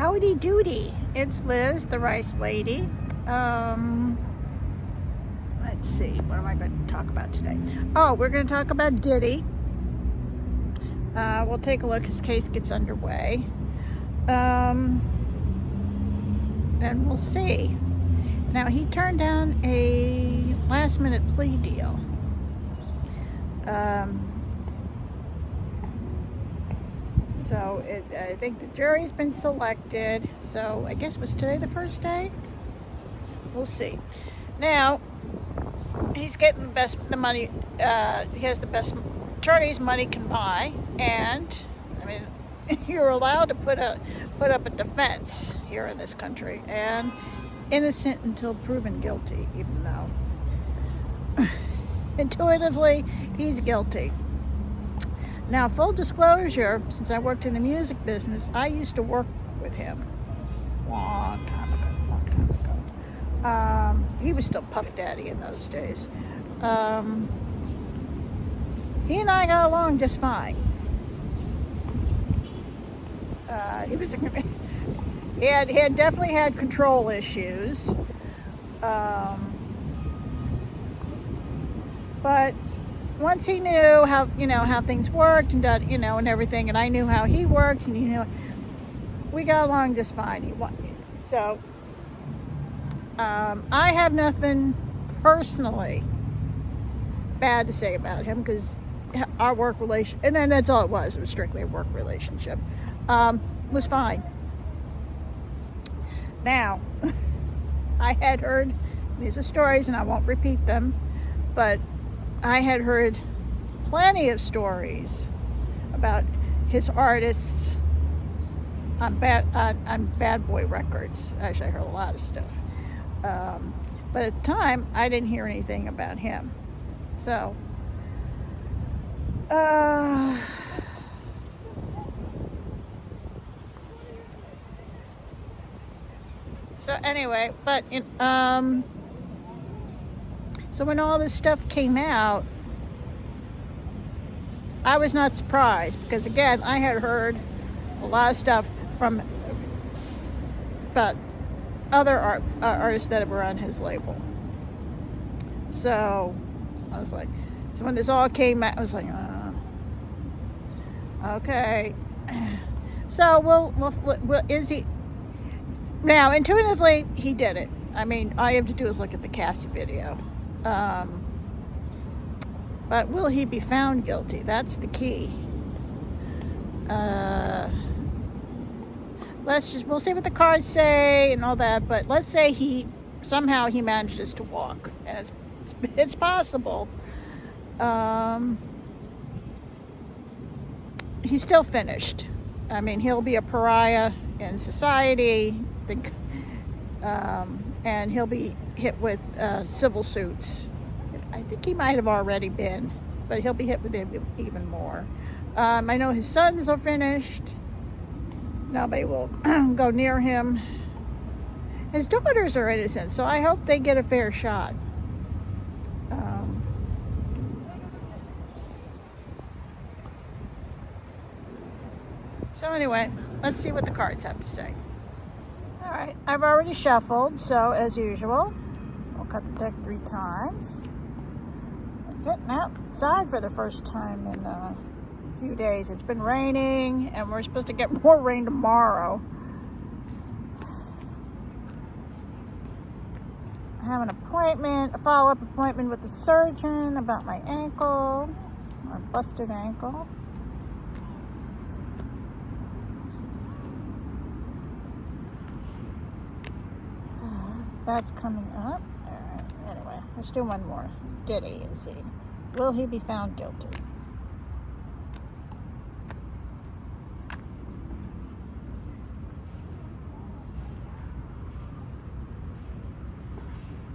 Howdy doody, it's Liz, the rice lady. Let's see, what am I going to talk about today? Oh, we're going to talk about Diddy. We'll take a look as case gets underway. And we'll see. Now, he turned down a last-minute plea deal. So I think the jury's been selected. So I guess was today the first day? We'll see. Now, he's getting the money. He has the best attorneys money can buy, and I mean, you're allowed to put up a defense here in this country, and innocent until proven guilty, even though intuitively he's guilty. Now, full disclosure, since I worked in the music business, I used to work with him long time ago. He was still Puff Daddy in those days. He and I got along just fine. He had definitely had control issues. But once he knew how things worked and and everything, and I knew how he worked, and we got along just fine. So I have nothing personally bad to say about him, because our work relation, and then that's all it was strictly a work relationship, was fine. Now, I had heard, these are stories and I won't repeat them, but I had heard plenty of stories about his artists on Bad Boy Records. Actually, I heard a lot of stuff. But at the time, I didn't hear anything about him. So, anyway, but so when all this stuff came out, I was not surprised, because again, I had heard a lot of stuff from but other artists that were on his label. So I was like, so when this all came out, I was like, okay. So we'll is he now? Intuitively, he did it. I mean, all you have to do is look at the Cassie video. But will he be found guilty? That's the key. We'll see what the cards say and all that, but let's say he manages to walk, and it's possible. He's still finished. I mean, he'll be a pariah in society, and he'll be hit with civil suits. I think he might have already been, but he'll be hit with even more. I know his sons are finished. Nobody will go near him. His daughters are innocent, so I hope they get a fair shot. So anyway, let's see what the cards have to say. All right, I've already shuffled, so as usual, I'll cut the deck 3 times. I'm getting outside for the first time in a few days. It's been raining, and we're supposed to get more rain tomorrow. I have a follow-up appointment with the surgeon about my ankle, my busted ankle. That's coming up. All right. Anyway, let's do one more. Diddy, is he? Will he be found guilty?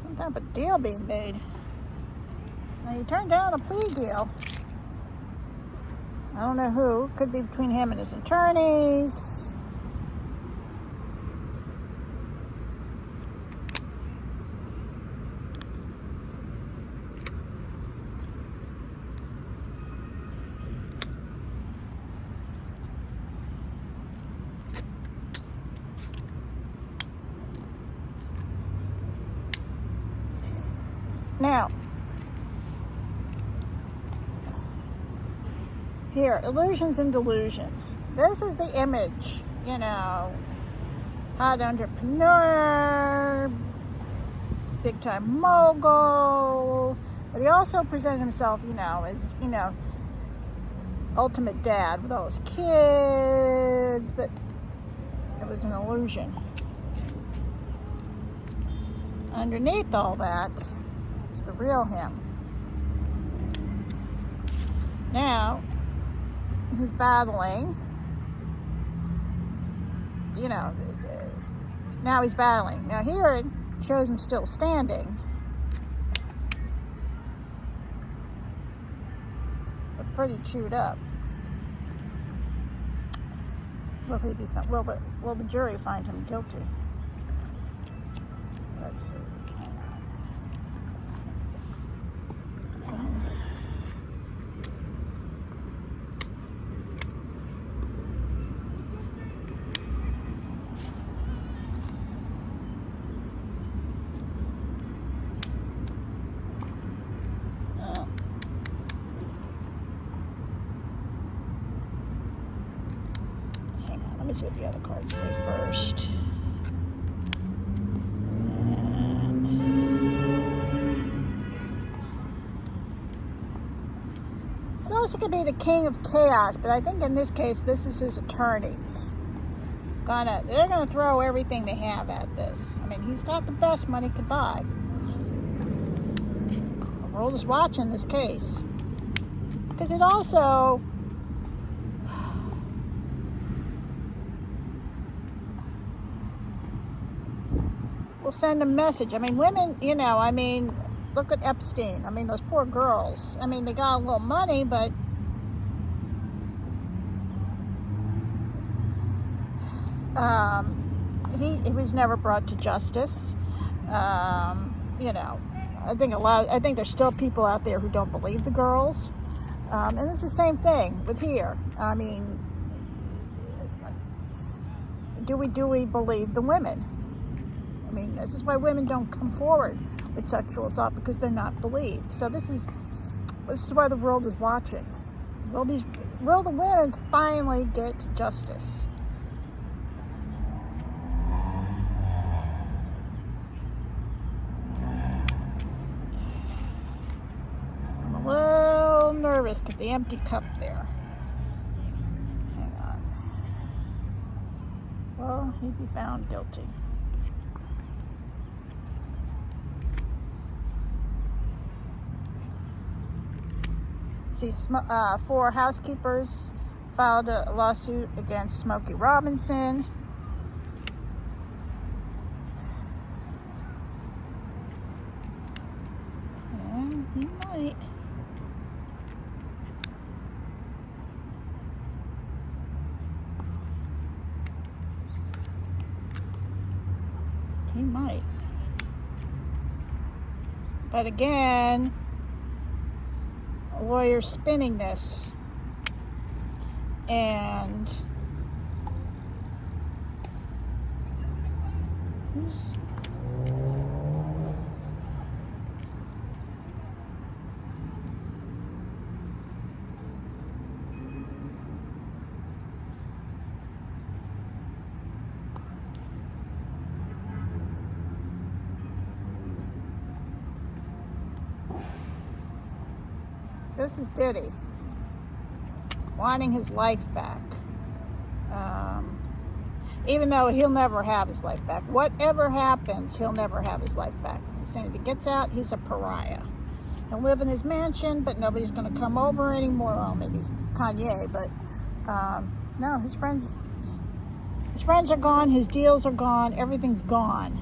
Some type of deal being made. Now, he turned down a plea deal. I don't know who. Could be between him and his attorneys. Here, illusions and delusions. This is the image, hot entrepreneur, big time mogul, but he also presented himself, as, ultimate dad with all his kids, but it was an illusion. Underneath all that is the real him. Now, he's battling, now he's battling. Now here it shows him still standing, but pretty chewed up. Will he be found? Will the jury find him guilty? Let's see. Let me see what the other cards say first. So this could be the king of chaos, but I think in this case, this is his attorneys. They're gonna throw everything they have at this. I mean, he's got the best money could buy. The world is watching this case because it also will send a message. I mean, women, look at Epstein. I mean, those poor girls. I mean, they got a little money, but he was never brought to justice. I think there's still people out there who don't believe the girls. And it's the same thing with here. I mean, do we believe the women? I mean, this is why women don't come forward with sexual assault, because they're not believed. So this is why the world is watching. Will the women finally get justice? I'm a little nervous at the empty cup there. Hang on. Well, he'd be found guilty. See, 4 housekeepers filed a lawsuit against Smokey Robinson. And he might. He might. But again, a lawyer spinning this, and this is Diddy wanting his life back, even though he'll never have his life back. Whatever happens, he'll never have his life back. He's saying if he gets out, he's a pariah. He'll live in his mansion, but nobody's going to come over anymore. Well, maybe Kanye, but no, his friends are gone. His deals are gone. Everything's gone.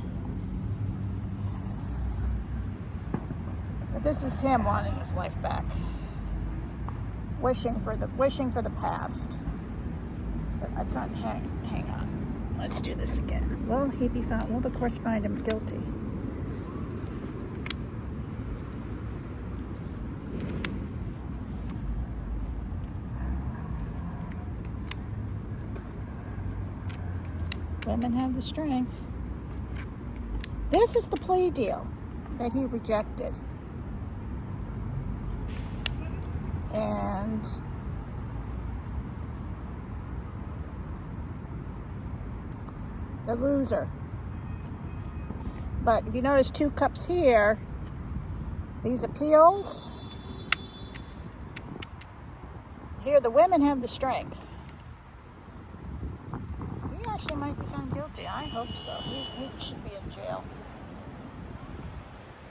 But this is him wanting his life back. Wishing for the past. But that's not. Hang on. Let's do this again. Will he be found? Will the courts find him guilty? Women have the strength. This is the plea deal that he rejected. And the loser. But if you notice 2 cups here, these appeals, here the women have the strength. He actually might be found guilty. I hope so. He should be in jail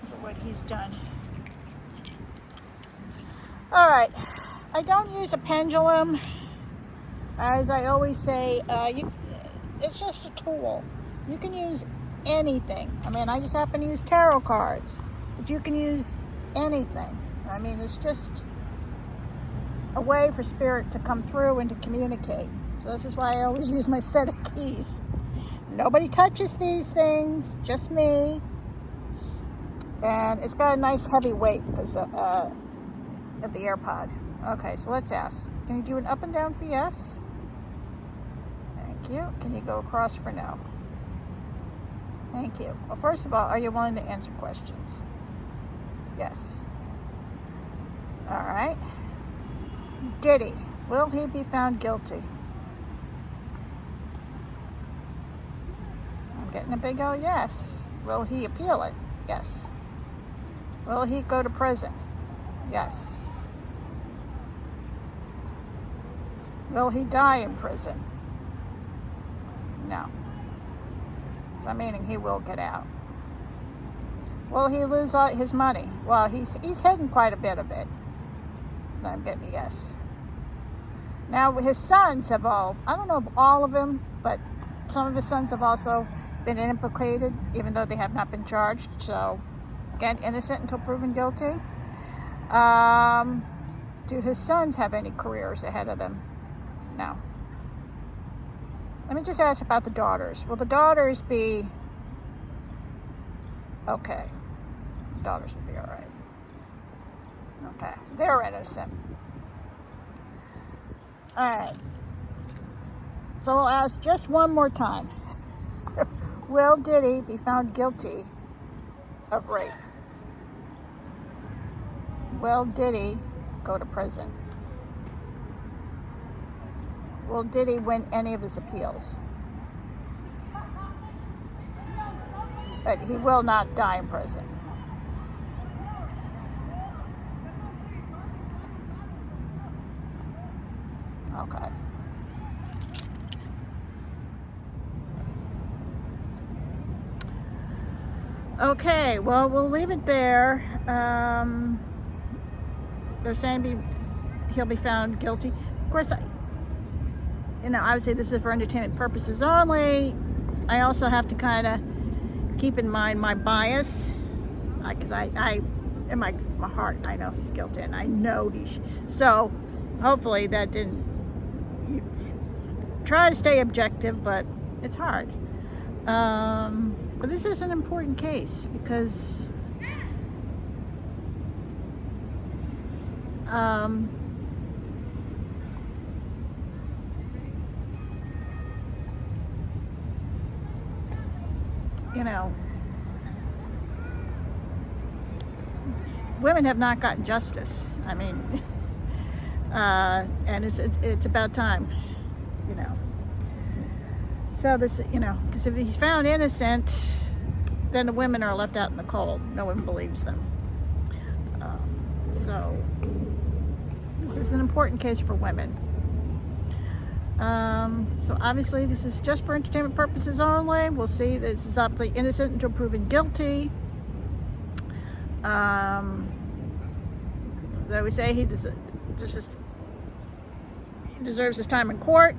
for what he's done. All right, I don't use a pendulum. As I always say, it's just a tool. You can use anything. I mean, I just happen to use tarot cards, but you can use anything. I mean, it's just a way for spirit to come through and to communicate. So this is why I always use my set of keys. Nobody touches these things, just me. And it's got a nice heavy weight because of the AirPod. Okay, so let's ask. Can you do an up and down for yes? Thank you. Can you go across for no? Thank you. Well, first of all, are you willing to answer questions? Yes. All right. Diddy, will he be found guilty? I'm getting a big O yes. Will he appeal it? Yes. Will he go to prison? Yes. Will he die in prison? No. So meaning he will get out. Will he lose all his money? Well, he's hidden quite a bit of it. I'm getting a yes. Now his sons have all, I don't know all of them, but some of his sons have also been implicated, even though they have not been charged. So again, innocent until proven guilty. Do his sons have any careers ahead of them? No. Let me just ask about the daughters. Will the daughters be okay? The daughters will be all right. Okay, they're innocent. All right. So we'll ask just one more time. Will Diddy be found guilty of rape? Will Diddy go to prison? Will Diddy win any of his appeals? But he will not die in prison. Okay. Okay, well, we'll leave it there. They're saying he'll be found guilty. Of course, obviously this is for entertainment purposes only. I also have to kind of keep in mind my bias, because I in my heart, I know he's guilty, and I know so hopefully that didn't. Try to stay objective, but it's hard. But this is an important case because women have not gotten justice. I mean, and it's about time, So this, because if he's found innocent, then the women are left out in the cold. No one believes them. So this is an important case for women. So obviously this is just for entertainment purposes only. We'll see. This is obviously innocent until proven guilty. So we say he deserves his time in court.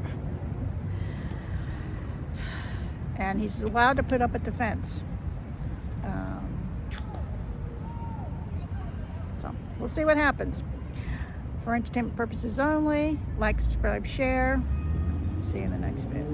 And he's allowed to put up a defense. So we'll see what happens. For entertainment purposes only, like, subscribe, share. See you in the next video.